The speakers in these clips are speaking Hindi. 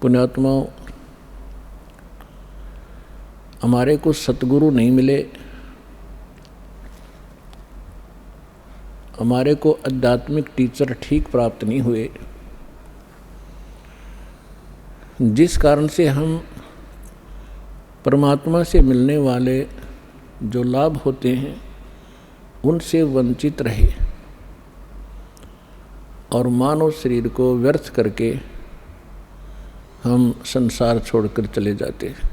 पुण्यात्माओं, हमारे को सतगुरु नहीं मिले, हमारे को आध्यात्मिक टीचर ठीक प्राप्त नहीं हुए, जिस कारण से हम परमात्मा से मिलने वाले जो लाभ होते हैं उनसे वंचित रहे और मानव शरीर को व्यर्थ करके हम संसार छोड़कर चले जाते हैं।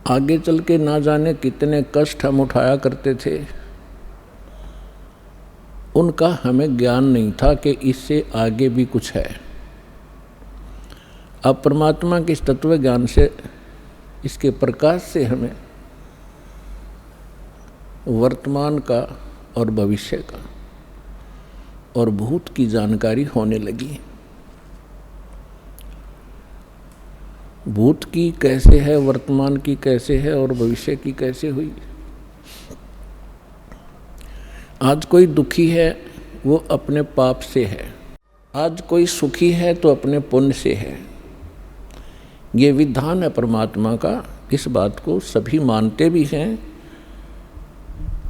आगे चल के ना जाने कितने कष्ट हम उठाया करते थे, उनका हमें ज्ञान नहीं था कि इससे आगे भी कुछ है। अब परमात्मा के इस तत्व ज्ञान से, इसके प्रकाश से हमें वर्तमान का और भविष्य का और भूत की जानकारी होने लगी। भूत की कैसे है, वर्तमान की कैसे है और भविष्य की कैसे हुई। आज कोई दुखी है वो अपने पाप से है, आज कोई सुखी है तो अपने पुण्य से है। ये विधान है परमात्मा का, इस बात को सभी मानते भी हैं।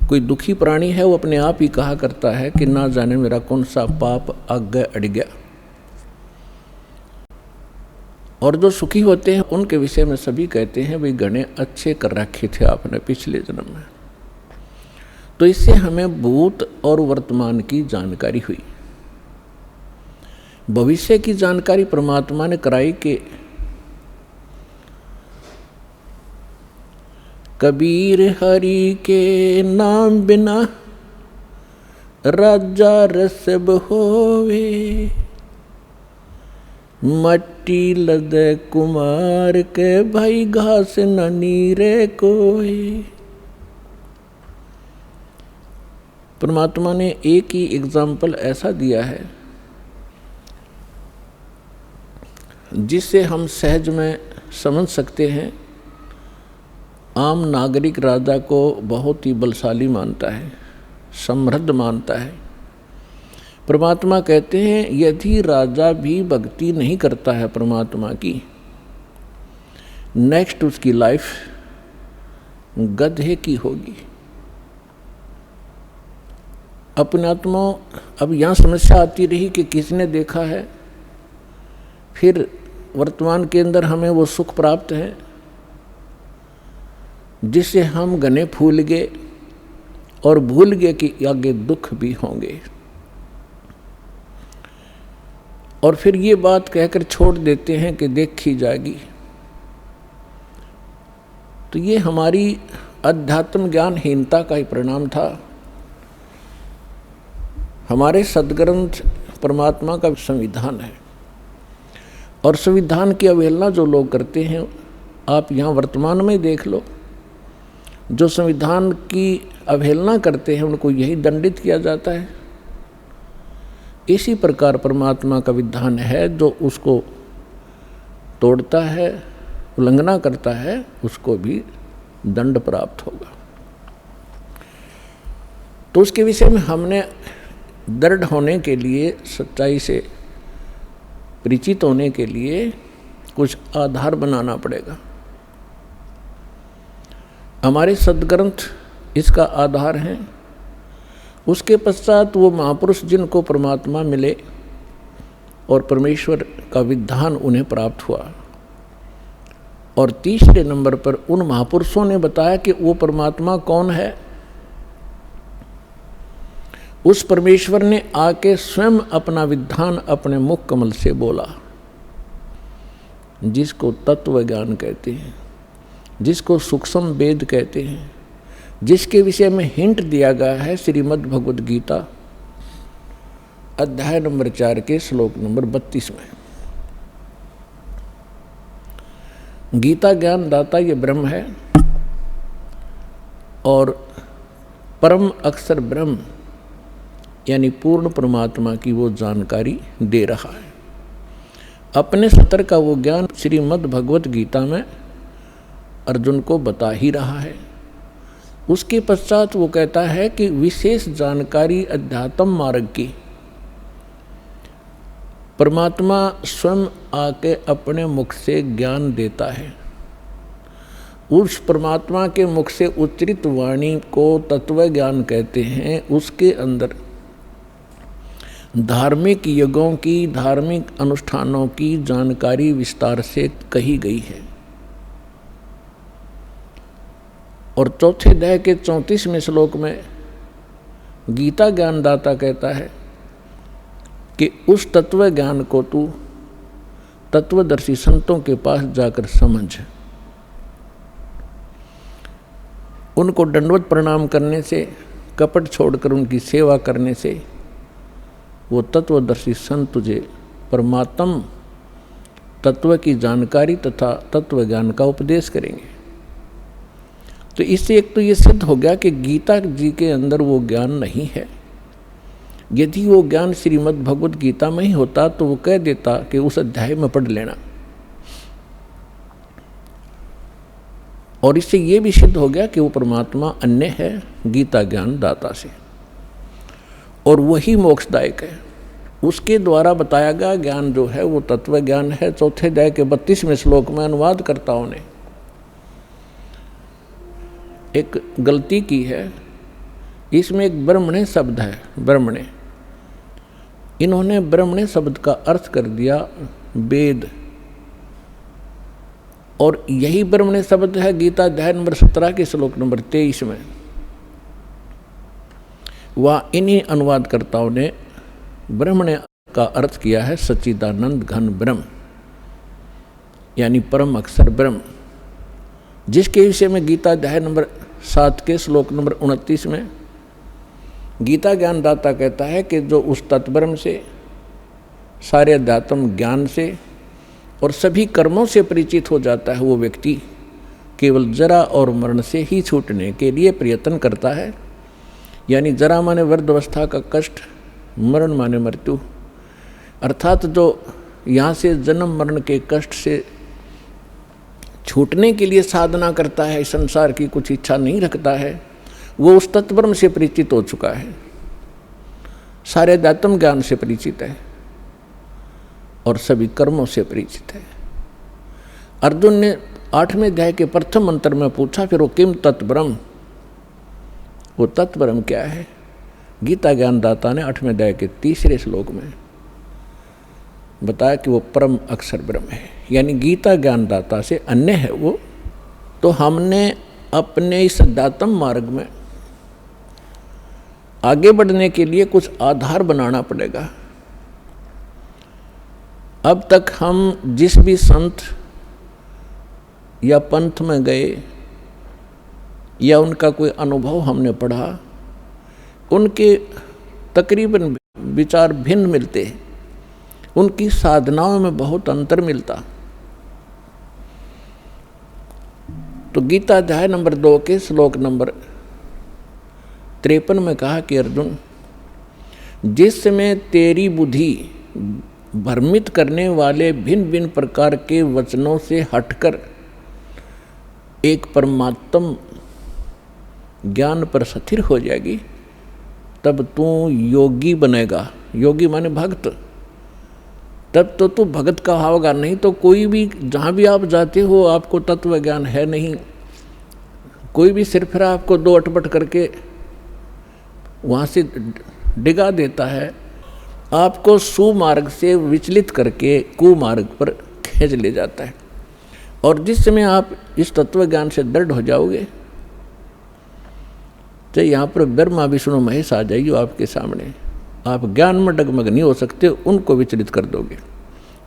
कोई दुखी प्राणी है वो अपने आप ही कहा करता है कि ना जाने मेरा कौन सा पाप आगे अड़ गया। और जो सुखी होते हैं उनके विषय में सभी कहते हैं भाई घने अच्छे कर रखे थे आपने पिछले जन्म में। तो इससे हमें भूत और वर्तमान की जानकारी हुई। भविष्य की जानकारी परमात्मा ने कराई कि कबीर हरि के नाम बिना राजा रसब होवे, मट्टी लदे कुमार के भाई घास न नीरे कोई। परमात्मा ने एक ही एग्जाम्पल ऐसा दिया है जिससे हम सहज में समझ सकते हैं। आम नागरिक राजा को बहुत ही बलशाली मानता है, समृद्ध मानता है। परमात्मा कहते हैं यदि राजा भी भक्ति नहीं करता है परमात्मा की, नेक्स्ट उसकी लाइफ गधे की होगी। अपने आत्मा अब यहाँ समस्या आती रही कि किसने देखा है, फिर वर्तमान के अंदर हमें वो सुख प्राप्त है जिससे हम घने फूल गए और भूल गए कि आगे दुख भी होंगे। और फिर ये बात कहकर छोड़ देते हैं कि देखी जाएगी। तो ये हमारी अध्यात्म ज्ञानहीनता का ही परिणाम था। हमारे सद्ग्रंथ परमात्मा का संविधान है और संविधान की अवहेलना जो लोग करते हैं, आप यहाँ वर्तमान में देख लो, जो संविधान की अवहेलना करते हैं उनको यही दंडित किया जाता है। इसी प्रकार परमात्मा का विधान है, जो उसको तोड़ता है, उल्लंघना करता है, उसको भी दंड प्राप्त होगा। तो उसके विषय में हमने दृढ़ होने के लिए, सच्चाई से परिचित होने के लिए कुछ आधार बनाना पड़ेगा। हमारे सद्ग्रंथ इसका आधार हैं। उसके पश्चात वो महापुरुष जिनको परमात्मा मिले और परमेश्वर का विधान उन्हें प्राप्त हुआ, और तीसरे नंबर पर उन महापुरुषों ने बताया कि वो परमात्मा कौन है। उस परमेश्वर ने आके स्वयं अपना विधान अपने मुख कमल से बोला, जिसको तत्व ज्ञान कहते हैं, जिसको सूक्ष्म वेद कहते हैं, जिसके विषय में हिंट दिया गया है श्रीमद् भगवद गीता अध्याय नंबर 4 के श्लोक नंबर 32 में। गीता ज्ञान दाता ये ब्रह्म है और परम अक्षर ब्रह्म यानी पूर्ण परमात्मा की वो जानकारी दे रहा है। अपने स्तर का वो ज्ञान श्रीमद् भगवद गीता में अर्जुन को बता ही रहा है। उसके पश्चात वो कहता है कि विशेष जानकारी अध्यात्म मार्ग की परमात्मा स्वयं आके अपने मुख से ज्ञान देता है। उस परमात्मा के मुख से उच्चरित वाणी को तत्व ज्ञान कहते हैं। उसके अंदर धार्मिक यज्ञों की, धार्मिक अनुष्ठानों की जानकारी विस्तार से कही गई है। और चौथे अध्याय के 34वें श्लोक में गीता ज्ञानदाता कहता है कि उस तत्व ज्ञान को तू तत्वदर्शी संतों के पास जाकर समझ। उनको दंडवत प्रणाम करने से, कपट छोड़कर उनकी सेवा करने से वो तत्वदर्शी संत तुझे परमात्म तत्व की जानकारी तथा तत्व ज्ञान का उपदेश करेंगे। तो इससे एक तो ये सिद्ध हो गया कि गीता जी के अंदर वो ज्ञान नहीं है। यदि वो ज्ञान श्रीमद् भगवद गीता में ही होता तो वो कह देता कि उस अध्याय में पढ़ लेना। और इससे ये भी सिद्ध हो गया कि वो परमात्मा अन्य है गीता ज्ञान दाता से, और वही मोक्षदायक है। उसके द्वारा बताया गया ज्ञान जो है वो तत्व ज्ञान है। चौथे अध्याय के 32वें श्लोक में अनुवादकर्ताओं ने एक गलती की है। इसमें एक ब्रह्मणे शब्द है, ब्रह्मणे। इन्होंने ब्रह्मणे शब्द का अर्थ कर दिया वेद, और यही ब्रह्मणे शब्द है गीता अध्याय नंबर 17 के श्लोक नंबर 23 में। वह इन्हीं अनुवादकर्ताओं ने ब्रह्मणे का अर्थ किया है सच्चिदानंद घन ब्रह्म, यानी परम अक्षर ब्रह्म, जिसके विषय में गीता अध्याय नंबर 7 के श्लोक नंबर 29 में गीता ज्ञानदाता कहता है कि जो उस तत्ब्रह्म से, सारे अध्यात्म ज्ञान से और सभी कर्मों से परिचित हो जाता है, वो व्यक्ति केवल जरा और मरण से ही छूटने के लिए प्रयत्न करता है। यानी जरा माने वृद्धावस्था का कष्ट, मरण माने मृत्यु, अर्थात जो यहाँ से जन्म मरण के कष्ट से छूटने के लिए साधना करता है, संसार की कुछ इच्छा नहीं रखता है, वो उस तत्ब्रह्म से परिचित हो चुका है, सारे अध्यात्म ज्ञान से परिचित है और सभी कर्मों से परिचित है। अर्जुन ने 8वें अध्याय के प्रथम मंत्र में पूछा, फिर वो किम तत्ब्रह्म, वो तत्ब्रह्म क्या है? गीता ज्ञानदाता ने 8वें अध्याय के 3रे श्लोक में बताया कि वो परम अक्षर ब्रह्म है, यानी गीता ज्ञानदाता से अन्य है वो। तो हमने अपने इस अध्यात्म मार्ग में आगे बढ़ने के लिए कुछ आधार बनाना पड़ेगा। अब तक हम जिस भी संत या पंथ में गए या उनका कोई अनुभव हमने पढ़ा, उनके तकरीबन विचार भिन्न मिलते हैं, उनकी साधनाओं में बहुत अंतर मिलता। तो गीता अध्याय नंबर 2 के श्लोक नंबर 53 में कहा कि अर्जुन, जिस समय तेरी बुद्धि भ्रमित करने वाले भिन्न भिन्न प्रकार के वचनों से हटकर एक परमात्म ज्ञान पर स्थिर हो जाएगी, तब तू योगी बनेगा। योगी माने भक्त। तब तो तू भगत का होगा, नहीं तो कोई भी जहाँ भी आप जाते हो आपको तत्व ज्ञान है नहीं। कोई भी सिर्फ आपको दो अटपट करके वहाँ से डिगा देता है, आपको सुमार्ग से विचलित करके कुमार्ग पर खींच ले जाता है। और जिस समय आप इस तत्व ज्ञान से दृढ़ हो जाओगे, तो यहाँ पर ब्रह्मा विष्णु महेश आ जाइए आपके सामने, आप ज्ञान में डगमग नहीं हो सकते, उनको विचलित कर दोगे।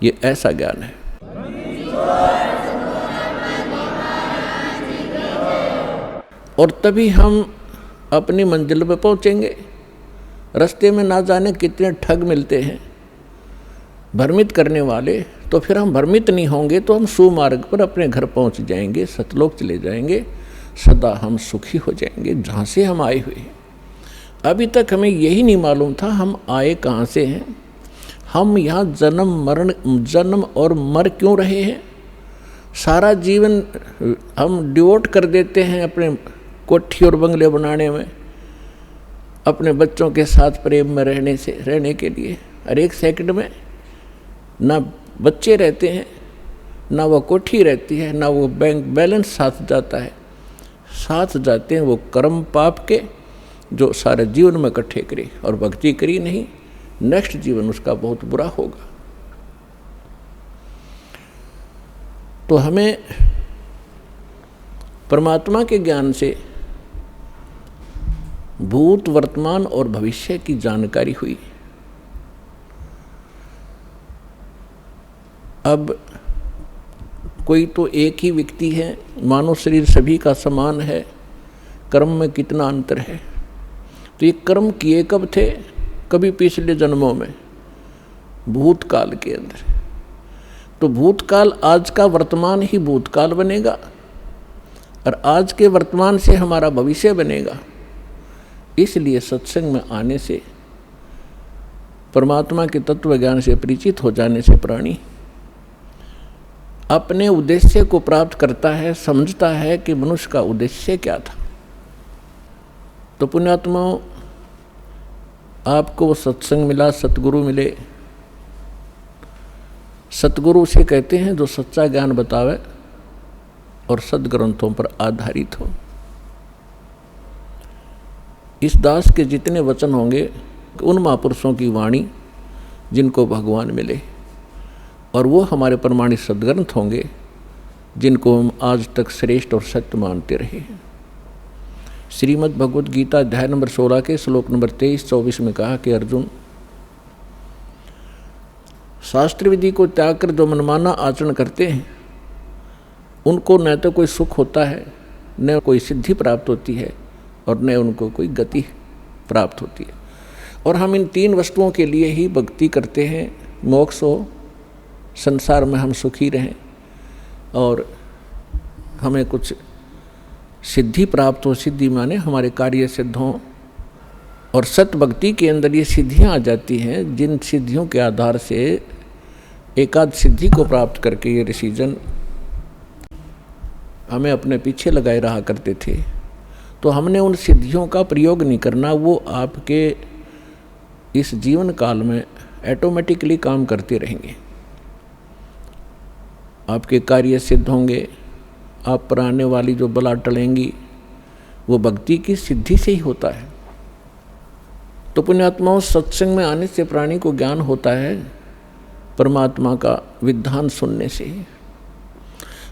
ये ऐसा ज्ञान है। और तभी हम अपनी मंजिल पर पहुँचेंगे। रास्ते में ना जाने कितने ठग मिलते हैं भ्रमित करने वाले, तो फिर हम भ्रमित नहीं होंगे तो हम सुमार्ग पर अपने घर पहुंच जाएंगे, सतलोक चले जाएंगे, सदा हम सुखी हो जाएंगे जहाँ से हम आए हुए हैं। अभी तक हमें यही नहीं मालूम था हम आए कहाँ से हैं, हम यहाँ जन्म और मर क्यों रहे हैं। सारा जीवन हम डिवोट कर देते हैं अपने कोठी और बंगले बनाने में, अपने बच्चों के साथ प्रेम में रहने के लिए। हर एक सेकंड में ना बच्चे रहते हैं, ना वो कोठी रहती है, ना वो बैंक बैलेंस साथ जाता है। साथ जाते हैं वो कर्म पाप के जो सारे जीवन में इकट्ठे करी और भक्ति करी नहीं, नेक्स्ट जीवन उसका बहुत बुरा होगा। तो हमें परमात्मा के ज्ञान से भूत, वर्तमान और भविष्य की जानकारी हुई। अब कोई तो एक ही व्यक्ति है, मानव शरीर सभी का समान है, कर्म में कितना अंतर है। तो ये कर्म किए कब थे? कभी पिछले जन्मों में, भूतकाल के अंदर। तो भूतकाल आज का वर्तमान ही भूतकाल बनेगा और आज के वर्तमान से हमारा भविष्य बनेगा। इसलिए सत्संग में आने से, परमात्मा के तत्व ज्ञान से परिचित हो जाने से प्राणी अपने उद्देश्य को प्राप्त करता है, समझता है कि मनुष्य का उद्देश्य क्या था। तो पुण्यात्माओं, आपको वो सत्संग मिला, सतगुरु मिले। सतगुरु उसे कहते हैं जो सच्चा ज्ञान बतावे और सदग्रंथों पर आधारित हो। इस दास के जितने वचन होंगे उन महापुरुषों की वाणी जिनको भगवान मिले, और वो हमारे प्रमाणित सदग्रंथ होंगे जिनको हम आज तक श्रेष्ठ और सत्य मानते रहे हैं। श्रीमद् भगवद गीता अध्याय नंबर 16 के श्लोक नंबर 23-24 में कहा कि अर्जुन, शास्त्र विधि को त्याग कर जो मनमाना आचरण करते हैं उनको न तो कोई सुख होता है, न कोई सिद्धि प्राप्त होती है, और न उनको कोई गति प्राप्त होती है। और हम इन तीन वस्तुओं के लिए ही भक्ति करते हैं, मोक्ष हो, संसार में हम सुखी रहें, और हमें कुछ सिद्धि प्राप्त हो। सिद्धि माने हमारे कार्य सिद्ध हों। और सत भक्ति के अंदर ये सिद्धियाँ आ जाती हैं, जिन सिद्धियों के आधार से एकाध सिद्धि को प्राप्त करके ये ऋषिजन हमें अपने पीछे लगाए रहा करते थे। तो हमने उन सिद्धियों का प्रयोग नहीं करना, वो आपके इस जीवन काल में ऑटोमेटिकली काम करते रहेंगे। आपके कार्य सिद्ध होंगे, आप पर आने वाली जो बला टलेंगी वो भक्ति की सिद्धि से ही होता है। तो पुण्यात्माओं, सत्संग में आने से प्राणी को ज्ञान होता है परमात्मा का विधान सुनने से।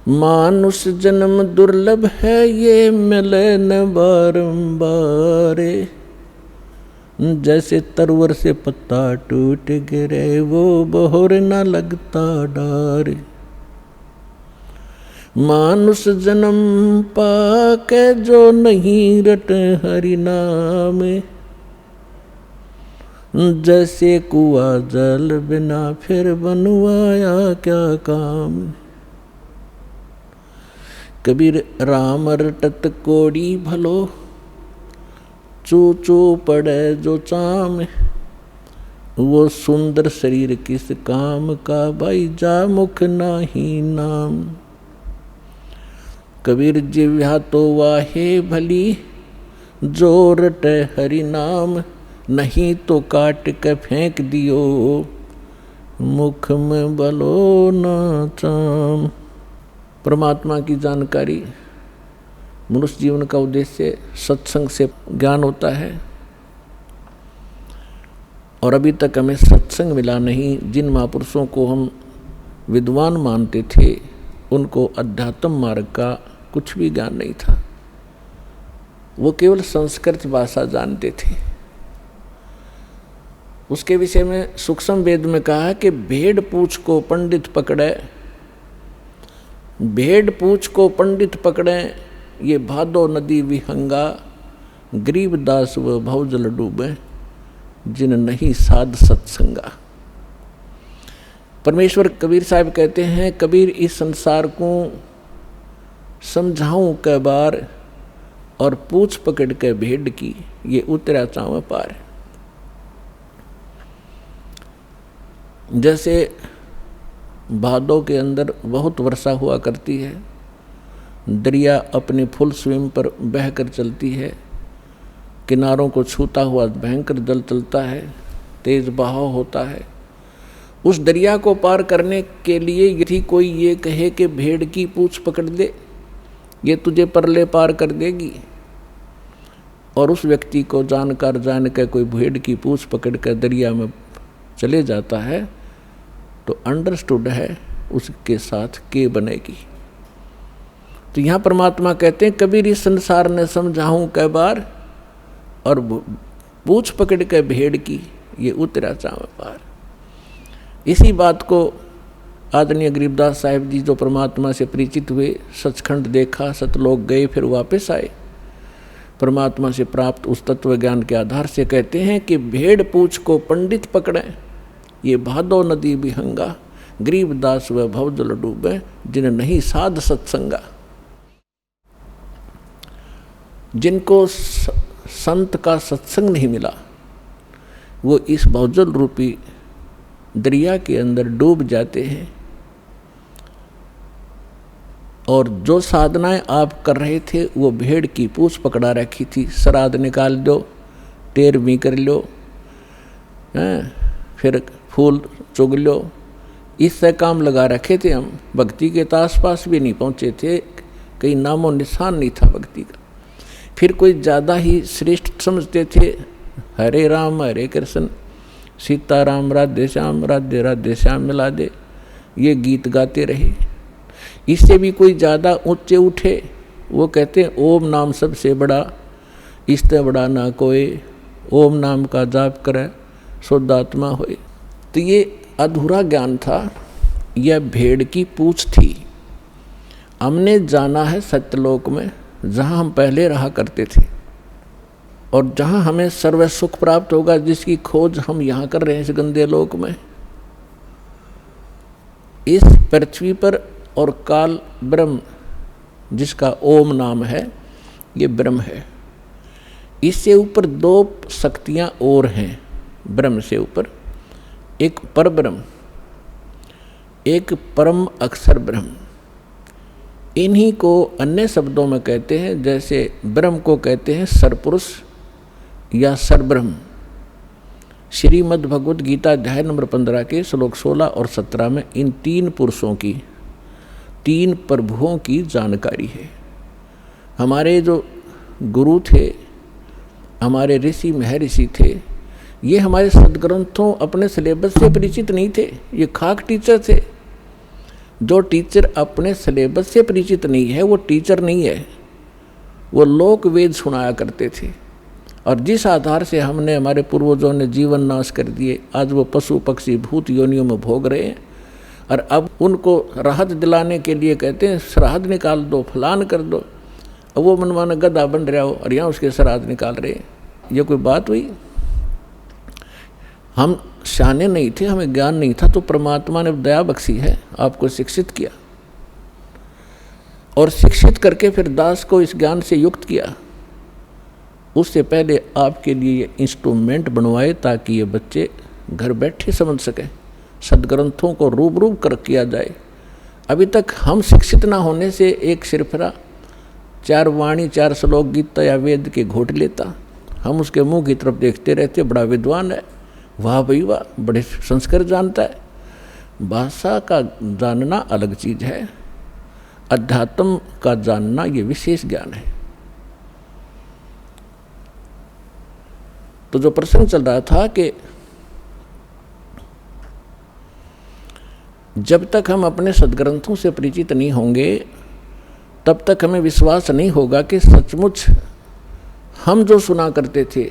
मानुष जन्म दुर्लभ है, ये मिले न बारंबार, जैसे तरवर से पत्ता टूट गिरे वो बहोर न लगता डार। मानुष जन्म पाके जो नहीं रट हरि नाम, जैसे कुआ जल बिना फिर बनवाया क्या काम। कबीर राम रटत कोड़ी भलो, चू चू पड़े जो चाम, वो सुंदर शरीर किस काम का, भाई जा मुख नाही नाम। कबीर जिव्या तो वाहे भली, जो रटे हरि नाम, नहीं तो काट के फेंक दियो, मुख में बलो न चाम। परमात्मा की जानकारी, मनुष्य जीवन का उद्देश्य सत्संग से ज्ञान होता है। और अभी तक हमें सत्संग मिला नहीं। जिन महापुरुषों को हम विद्वान मानते थे उनको अध्यात्म मार्ग का कुछ भी ज्ञान नहीं था। वो केवल संस्कृत भाषा जानते थे। उसके विषय में सूक्ष्म वेद में कहा है कि भेड़ पूछ को पंडित पकड़े, भेड़ पूछ को पंडित पकड़े, ये भादो नदी विहंगा, गरीबदास व भवजल डूबे, जिन नहीं साध सत्संगा। परमेश्वर कबीर साहब कहते हैं, कबीर इस संसार को समझाऊं कै बार, और पूछ पकड़ के भेड़ की, ये उतरा चाव पार। जैसे भादों के अंदर बहुत वर्षा हुआ करती है, दरिया अपने फुल स्विम पर बहकर चलती है, किनारों को छूता हुआ भयंकर जल चलता है, तेज बहाव होता है, उस दरिया को पार करने के लिए यदि कोई ये कहे कि भेड़ की पूंछ पकड़ दे, ये तुझे परले पार कर देगी, और उस व्यक्ति को जान कर कोई भेड़ की पूंछ पकड़ कर दरिया में चले जाता है, तो अंडरस्टूड है उसके साथ के बनेगी। तो यहाँ परमात्मा कहते हैं कबीर इस संसार ने समझाऊं कै बार, और पूंछ पकड़ के भेड़ की ये उतरा चाव पार। इसी बात को आदरणीय गरीबदास साहिब जी जो परमात्मा से परिचित हुए, सचखंड देखा, सतलोक गए, फिर वापस आए, परमात्मा से प्राप्त उस तत्व ज्ञान के आधार से कहते हैं कि भेड़ पूंछ को पंडित पकड़े, ये भादो नदी विहंगा, गरीबदास व भवजल डूबे, जिन नहीं साध सत्संगा। जिनको संत का सत्संग नहीं मिला वो इस भवजल रूपी दरिया के अंदर डूब जाते हैं। और जो साधनाएं आप कर रहे थे वो भेड़ की पूंछ पकड़ा रखी थी, श्राद्ध निकाल दो, 13वीं कर लो, फिर फूल चुग लो, इससे काम लगा रखे थे हम। भक्ति के आसपास भी नहीं पहुँचे थे, कहीं नामो निशान नहीं था भक्ति का। फिर कोई ज़्यादा ही श्रेष्ठ समझते थे, हरे राम हरे कृष्ण, सीताराम राधे श्याम, राधे राधे श्याम मिला दे, ये गीत गाते रहे। इससे भी कोई ज़्यादा ऊंचे उठे, वो कहते हैं ओम नाम सबसे बड़ा, इससे बड़ा ना कोई, ओम नाम का जाप करे शुद्धात्मा होए। तो ये अधूरा ज्ञान था, यह भेड़ की पूंछ थी। हमने जाना है सत्यलोक में, जहाँ हम पहले रहा करते थे और जहाँ हमें सर्व सुख प्राप्त होगा, जिसकी खोज हम यहाँ कर रहे हैं इस गंदे लोक में। इस पृथ्वी पर और काल ब्रह्म जिसका ओम नाम है, ये ब्रह्म है। इससे ऊपर 2 शक्तियाँ और हैं ब्रह्म से ऊपर, एक पर ब्रह्म, एक परम अक्षर ब्रह्म। इन्हीं को अन्य शब्दों में कहते हैं, जैसे ब्रह्म को कहते हैं सरपुरुष या सरब्रह्म। श्रीमद् भगवद गीता अध्याय नंबर 15 के श्लोक 16 और 17 में इन 3 पुरुषों की, 3 प्रभुओं की जानकारी है। हमारे जो गुरु थे, हमारे ऋषि महर्षि थे, ये हमारे सदग्रंथों अपने सिलेबस से परिचित नहीं थे, ये खाक टीचर थे। जो टीचर अपने सिलेबस से परिचित नहीं है वो टीचर नहीं है, वो लोक वेद सुनाया करते थे। और जिस आधार से हमने, हमारे पूर्वजों ने जीवन नाश कर दिए, आज वो पशु पक्षी भूत योनियों में भोग रहे हैं। और अब उनको राहत दिलाने के लिए कहते हैं श्राद्ध निकाल दो, फलान कर दो। अब वो मनमाना गधा बन रहा हो और यहाँ उसके श्राद्ध निकाल रहे हैं, ये कोई बात हुई? हम शाने नहीं थे, हमें ज्ञान नहीं था, तो परमात्मा ने दया बख्शी है, आपको शिक्षित किया और शिक्षित करके फिर दास को इस ज्ञान से युक्त किया। उससे पहले आपके लिए ये इंस्ट्रूमेंट बनवाए ताकि ये बच्चे घर बैठे समझ सकें, सदग्रंथों को रूबरू कर किया जाए। अभी तक हम शिक्षित ना होने से एक सिरफरा 4 वाणी 4 श्लोक गीता या वेद के घोट लेता, हम उसके मुंह की तरफ देखते रहते, बड़ा विद्वान है, वाह भाई वाह, बड़े संस्कार जानता है। भाषा का जानना अलग चीज़ है, अध्यात्म का जानना ये विशेष ज्ञान है। तो जो प्रसंग चल रहा था कि जब तक हम अपने सदग्रंथों से परिचित नहीं होंगे तब तक हमें विश्वास नहीं होगा कि सचमुच हम जो सुना करते थे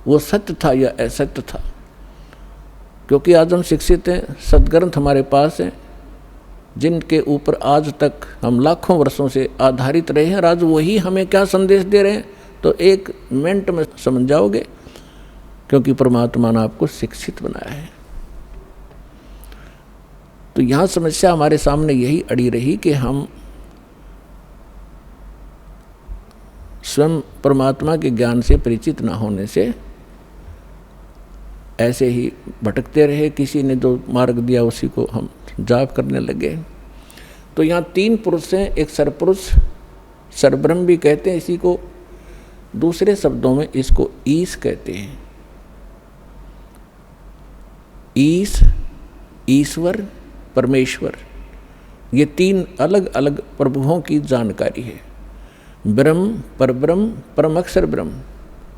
वो सत्य था या असत्य था। क्योंकि आज हम शिक्षित हैं, सदग्रंथ हमारे पास हैं, जिनके ऊपर आज तक हम लाखों वर्षों से आधारित रहे हैं, और आज वही हमें क्या संदेश दे रहे हैं तो 1 मिनट में समझ जाओगे, क्योंकि परमात्मा ने आपको शिक्षित बनाया है। तो यहाँ समस्या हमारे सामने यही अड़ी रही कि हम स्वयं परमात्मा के ज्ञान से परिचित न होने से ऐसे ही भटकते रहे, किसी ने जो मार्ग दिया उसी को हम जाप करने लगे। तो यहाँ 3 पुरुष हैं, एक सरपुरुष, सरब्रह्म भी कहते हैं इसी को, दूसरे शब्दों में इसको ईश कहते हैं। ईश ईश्वर, परमेश्वर, ये तीन अलग अलग प्रभुओं की जानकारी है। ब्रह्म, परब्रह्म, परम अक्षर ब्रह्म,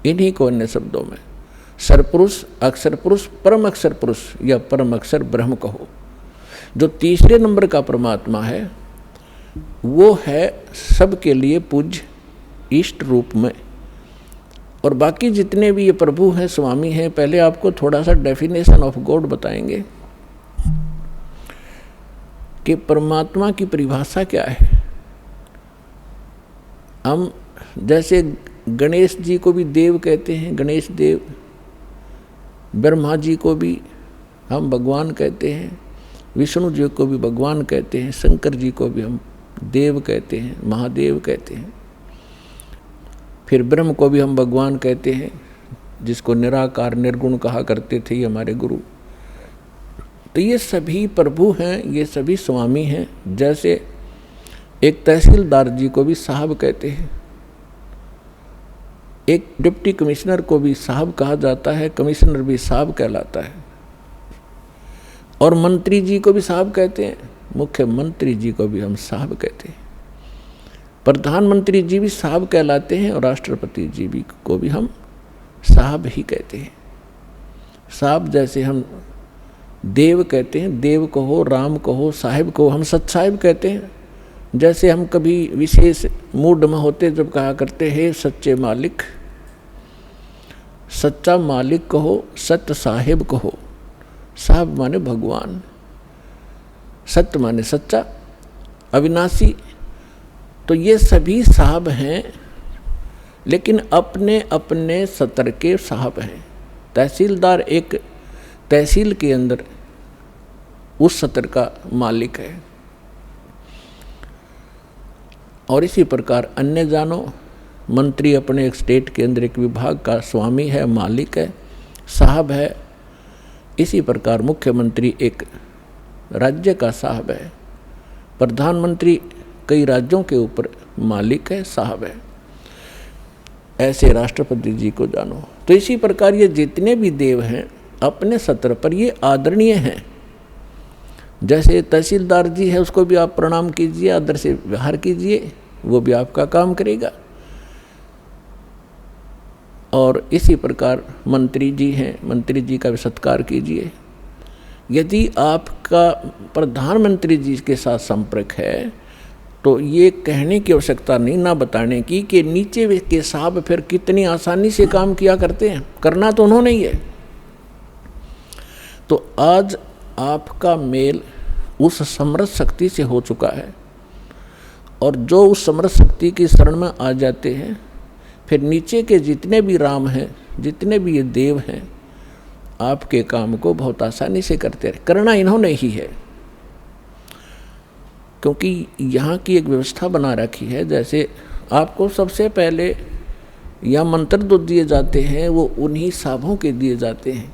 इन्हीं को अन्य शब्दों में सरपुरुष, अक्षर पुरुष, परम अक्षर पुरुष या परम अक्षर ब्रह्म कहो। जो तीसरे नंबर का परमात्मा है वो है सबके लिए पूज्य इष्ट रूप में। और बाकी जितने भी ये प्रभु हैं, स्वामी हैं, पहले आपको थोड़ा सा डेफिनेशन ऑफ गॉड बताएंगे कि परमात्मा की परिभाषा क्या है। हम जैसे गणेश जी को भी देव कहते हैं, गणेश देव, ब्रह्मा जी को भी हम भगवान कहते हैं, विष्णु जी को भी भगवान कहते हैं, शंकर जी को भी हम देव कहते हैं, महादेव कहते हैं। फिर ब्रह्म को भी हम भगवान कहते हैं, जिसको निराकार निर्गुण कहा करते थे हमारे गुरु। तो ये सभी प्रभु हैं, ये सभी स्वामी हैं। जैसे एक तहसीलदार जी को भी साहब कहते हैं, एक डिप्टी कमिश्नर को भी साहब कहा जाता है, कमिश्नर भी साहब कहलाता है। और मंत्री जी को भी साहब कहते हैं, मुख्यमंत्री जी को भी हम साहब कहते हैं, प्रधानमंत्री जी भी साहब कहलाते हैं, और राष्ट्रपति जी भी को भी हम साहब ही कहते हैं। साहब जैसे हम देव कहते हैं, देव कहो, राम कहो, साहिब को हम सच साहिब कहते हैं। जैसे हम कभी विशेष मूड में होते जब कहा करते हैं सच्चे मालिक, सच्चा मालिक कहो, सत्य साहिब कहो। साहब माने भगवान, सत्य माने सच्चा, अविनाशी। तो ये सभी साहब हैं, लेकिन अपने अपने सत्र के साहब हैं। तहसीलदार एक तहसील के अंदर उस सत्र का मालिक है। और इसी प्रकार अन्य जानो, मंत्री अपने एक स्टेट के अंदर एक विभाग का स्वामी है, मालिक है, साहब है। इसी प्रकार मुख्यमंत्री एक राज्य का साहब है, प्रधानमंत्री कई राज्यों के ऊपर मालिक है, साहब है। ऐसे राष्ट्रपति जी को जानो। तो इसी प्रकार ये जितने भी देव हैं अपने सत्र पर ये आदरणीय हैं। जैसे तहसीलदार जी है, उसको भी आप प्रणाम कीजिए, आदर से व्यवहार कीजिए, वो भी आपका काम करेगा। और इसी प्रकार मंत्री जी हैं, मंत्री जी का भी सत्कार कीजिए। यदि आपका प्रधानमंत्री जी के साथ संपर्क है तो ये कहने की आवश्यकता नहीं, ना बताने की, कि नीचे के साहब फिर कितनी आसानी से काम किया करते हैं, करना तो उन्होंने ही है। तो आज आपका मेल उस समर्थ शक्ति से हो चुका है, और जो उस समर्थ शक्ति की शरण में आ जाते हैं, फिर नीचे के जितने भी राम हैं, जितने भी ये देव हैं, आपके काम को बहुत आसानी से करते रहे। करना इन्होंने ही है, क्योंकि यहाँ की एक व्यवस्था बना रखी है। जैसे आपको सबसे पहले या मंत्र जो दिए जाते हैं वो उन्हीं साहबों के दिए जाते हैं।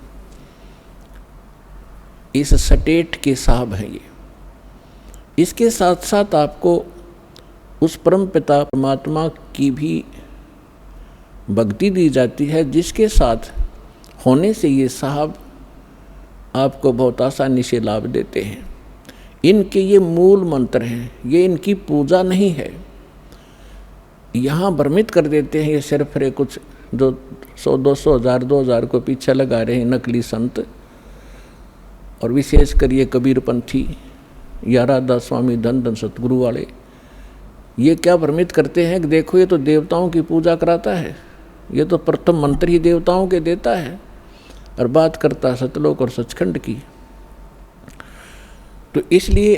इस स्टेट के साहब हैं ये। इसके साथ साथ आपको उस परम पिता परमात्मा की भी भक्ति दी जाती है, जिसके साथ होने से ये साहब आपको बहुत आसानी से लाभ देते हैं। इनके ये मूल मंत्र हैं, ये इनकी पूजा नहीं है। यहाँ भ्रमित कर देते हैं ये सिर्फ रे कुछ जो 100, 200, 1000, 2000 को पीछे लगा रहे हैं नकली संत, और विशेषकर ये कबीरपंथी या राधा स्वामी धन धन सतगुरु वाले। ये क्या भ्रमित करते हैं कि देखो ये तो देवताओं की पूजा कराता है, ये तो प्रथम मंत्र ही देवताओं के देता है, और बात करता है सतलोक और सचखंड की। तो इसलिए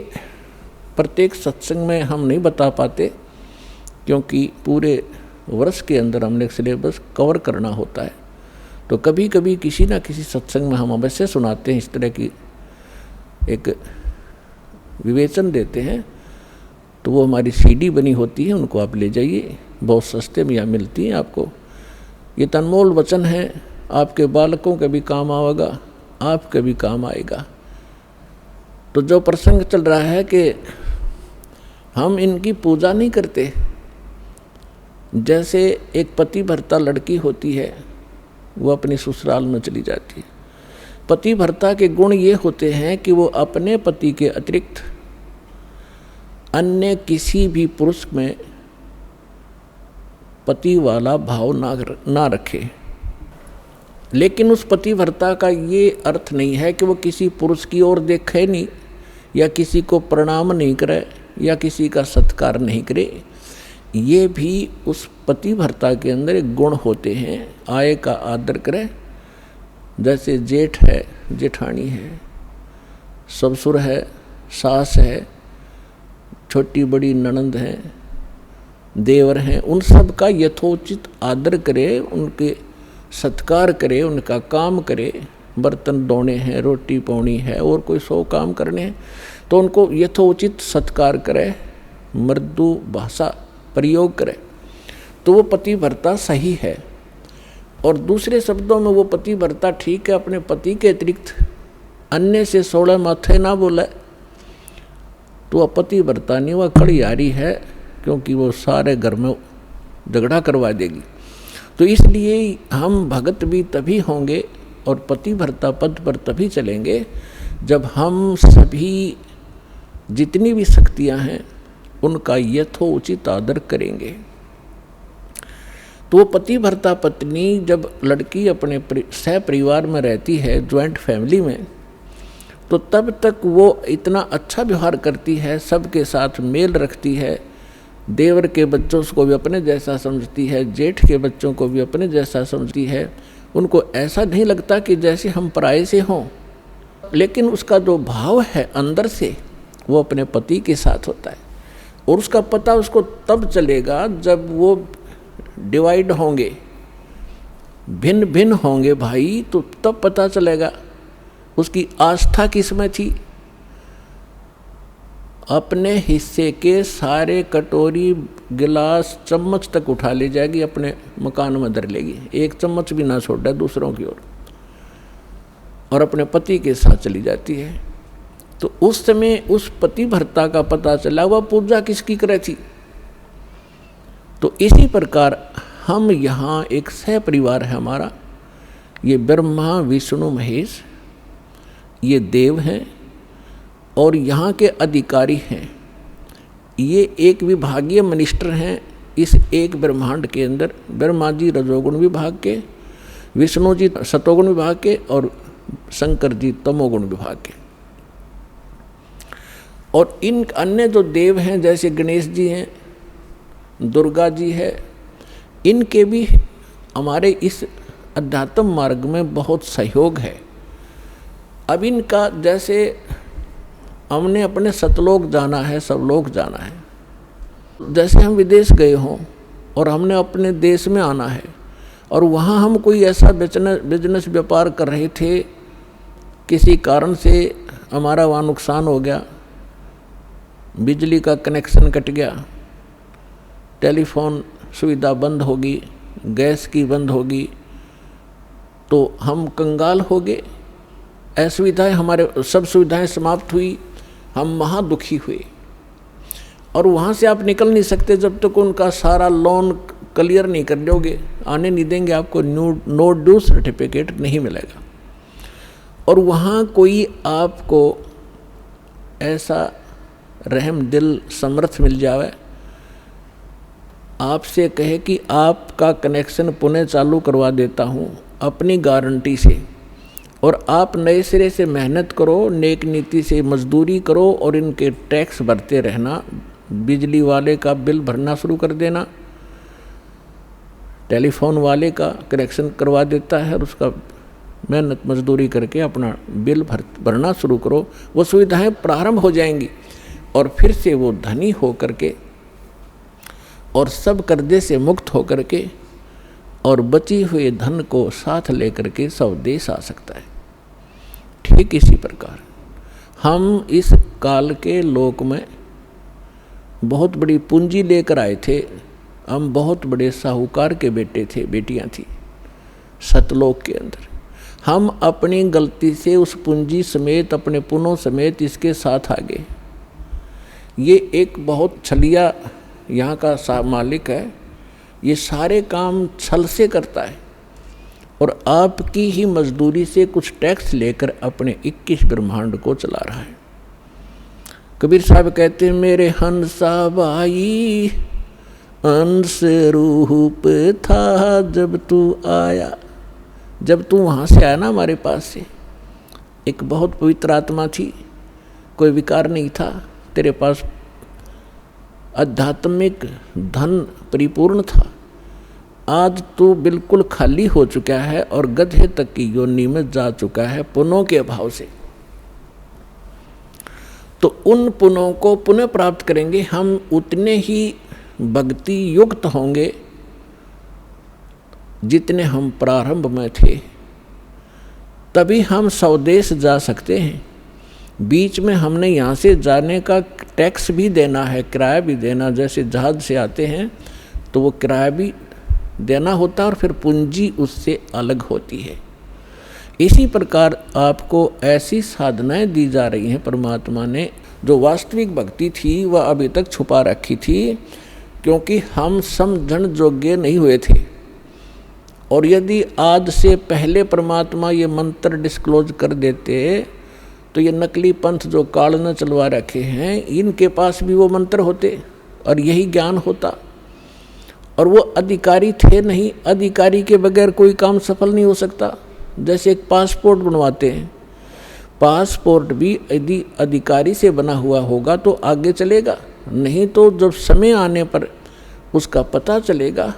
प्रत्येक सत्संग में हम नहीं बता पाते, क्योंकि पूरे वर्ष के अंदर हमने एक सिलेबस कवर करना होता है। तो कभी कभी किसी न किसी सत्संग में हम अवश्य सुनाते हैं, इस तरह की एक विवेचन देते हैं। तो वो हमारी सीडी बनी होती है, उनको आप ले जाइए, बहुत सस्ते में यहाँ मिलती हैं आपको। ये अनमोल वचन है, आपके बालकों के भी काम आएगा, आपके भी काम आएगा। तो जो प्रसंग चल रहा है कि हम इनकी पूजा नहीं करते, जैसे एक पति भरता लड़की होती है, वो अपनी ससुराल में चली जाती है, पतिव्रता के गुण ये होते हैं कि वो अपने पति के अतिरिक्त अन्य किसी भी पुरुष में पति वाला भाव ना रखे। लेकिन उस पतिव्रता का ये अर्थ नहीं है कि वो किसी पुरुष की ओर देखे नहीं, या किसी को प्रणाम नहीं करे, या किसी का सत्कार नहीं करे। ये भी उस पतिव्रता के अंदर एक गुण होते हैं। आय का आदर करे, जैसे जेठ है, जेठानी है, ससुर है, सास है, छोटी बड़ी ननंद है, देवर हैं, उन सब का यथोचित आदर करे, उनके सत्कार करे, उनका काम करे। बर्तन धोने हैं, रोटी पौनी है, और कोई 100 काम करने हैं, तो उनको यथोचित सत्कार करे, मृदु भाषा प्रयोग करे, तो वो पतिव्रता सही है। और दूसरे शब्दों में वो पतिव्रता ठीक है, अपने पति के अतिरिक्त अन्य से 16 माथे ना बोले, तो वह पतिव्रता नहीं, वह कड़ियारी है, क्योंकि वो सारे घर में झगड़ा करवा देगी। तो इसलिए हम भगत भी तभी होंगे और पतिव्रता पद पर तभी चलेंगे जब हम सभी जितनी भी शक्तियां हैं उनका यथोचित आदर करेंगे। तो पतिव्रता पत्नी जब लड़की अपने सह परिवार में रहती है, ज्वाइंट फैमिली में, तो तब तक वो इतना अच्छा व्यवहार करती है, सबके साथ मेल रखती है, देवर के बच्चों को भी अपने जैसा समझती है, जेठ के बच्चों को भी अपने जैसा समझती है। उनको ऐसा नहीं लगता कि जैसे हम पराये से हों, लेकिन उसका जो भाव है अंदर से वो अपने पति के साथ होता है। और उसका पता उसको तब चलेगा जब वो डिवाइड होंगे, भिन्न भिन्न होंगे भाई, तो तब पता चलेगा उसकी आस्था किसमें थी। अपने हिस्से के सारे कटोरी, गिलास, चम्मच तक उठा ले जाएगी, अपने मकान में धर लेगी, एक चम्मच भी ना छोड़ दूसरों की ओर, और अपने पति के साथ चली जाती है। तो उस समय उस पतिव्रता का पता चला वह पूजा किसकी करे थी। तो इसी प्रकार हम यहाँ एक सह परिवार है हमारा, ये ब्रह्मा विष्णु महेश, ये देव हैं और यहाँ के अधिकारी हैं। ये एक विभागीय मिनिस्टर हैं इस एक ब्रह्मांड के अंदर। ब्रह्मा जी रजोगुण विभाग के, विष्णु जी सतोगुण विभाग के, और शंकर जी तमोगुण विभाग के। और इन अन्य जो देव हैं जैसे गणेश जी हैं, दुर्गा जी है, इनके भी हमारे इस अध्यात्म मार्ग में बहुत सहयोग है। अब इनका जैसे हमने अपने सतलोक जाना है, सब लोग जाना है, जैसे हम विदेश गए हों और हमने अपने देश में आना है और वहाँ हम कोई ऐसा बिजनेस व्यापार कर रहे थे, किसी कारण से हमारा वहाँ नुकसान हो गया, बिजली का कनेक्शन कट गया, टेलीफोन सुविधा बंद होगी, गैस की बंद होगी, तो हम कंगाल हो गए, असुविधाएं, हमारे सब सुविधाएं समाप्त हुई, हम महा दुखी हुए। और वहाँ से आप निकल नहीं सकते जब तक उनका सारा लोन क्लियर नहीं कर लोगे, आने नहीं देंगे, आपको नो ड्यू सर्टिफिकेट नहीं मिलेगा। और वहाँ कोई आपको ऐसा रहम दिल समर्थ मिल जावे, आपसे कहे कि आपका कनेक्शन पुनः चालू करवा देता हूँ अपनी गारंटी से, और आप नए सिरे से मेहनत करो, नेक नीति से मजदूरी करो और इनके टैक्स भरते रहना, बिजली वाले का बिल भरना शुरू कर देना, टेलीफोन वाले का कनेक्शन करवा देता है और उसका मेहनत मजदूरी करके अपना बिल भरना शुरू करो, वो सुविधाएं प्रारंभ हो जाएंगी। और फिर से वो धनी हो करके और सब कर्जे से मुक्त हो करके और बची हुए धन को साथ लेकर के स्वदेश आ सकता है। ठीक इसी प्रकार हम इस काल के लोक में बहुत बड़ी पूंजी लेकर आए थे, हम बहुत बड़े साहूकार के बेटे थे, बेटियां थी सतलोक के अंदर। हम अपनी गलती से उस पूंजी समेत, अपने पुनों समेत इसके साथ आ गए। ये एक बहुत छलिया यहाँ का मालिक है, ये सारे काम छल से करता है और आपकी ही मजदूरी से कुछ टैक्स लेकर अपने 21 ब्रह्मांड को चला रहा है। कबीर साहब कहते हैं, मेरे हंसा भाई अंश रूप था जब तू आया। जब तू वहाँ से आया ना हमारे पास से, एक बहुत पवित्र आत्मा थी, कोई विकार नहीं था, तेरे पास आध्यात्मिक धन परिपूर्ण था। आज तू बिल्कुल खाली हो चुका है और गधे तक की योनि में जा चुका है पुण्यों के अभाव से। तो उन पुण्यों को पुनः प्राप्त करेंगे हम, उतने ही भक्ति युक्त होंगे जितने हम प्रारंभ में थे। तभी हम स्वदेश जा सकते हैं। बीच में हमने यहाँ से जाने का टैक्स भी देना है, किराया भी देना। जैसे जहाज से आते हैं तो वो किराया भी देना होता है और फिर पूंजी उससे अलग होती है। इसी प्रकार आपको ऐसी साधनाएं दी जा रही हैं परमात्मा ने, जो वास्तविक भक्ति थी वह अभी तक छुपा रखी थी, क्योंकि हम समझण योग्य नहीं हुए थे। और यदि आज से पहले परमात्मा ये मंत्र डिस्क्लोज कर देते तो ये नकली पंथ जो काल न चलवा रखे हैं, इनके पास भी वो मंत्र होते और यही ज्ञान होता। और वो अधिकारी थे नहीं, अधिकारी के बगैर कोई काम सफल नहीं हो सकता। जैसे एक पासपोर्ट बनवाते हैं, पासपोर्ट भी यदि अधिकारी से बना हुआ होगा तो आगे चलेगा, नहीं तो जब समय आने पर उसका पता चलेगा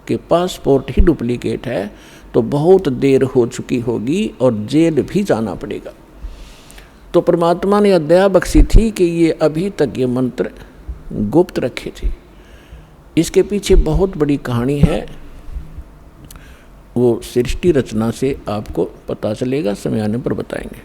कि पासपोर्ट ही डुप्लीकेट है तो बहुत देर हो चुकी होगी और जेल भी जाना पड़ेगा। तो परमात्मा ने दया बख्शी थी कि ये अभी तक ये मंत्र गुप्त रखे थे। इसके पीछे बहुत बड़ी कहानी है, वो सृष्टि रचना से आपको पता चलेगा, समय आने पर बताएंगे।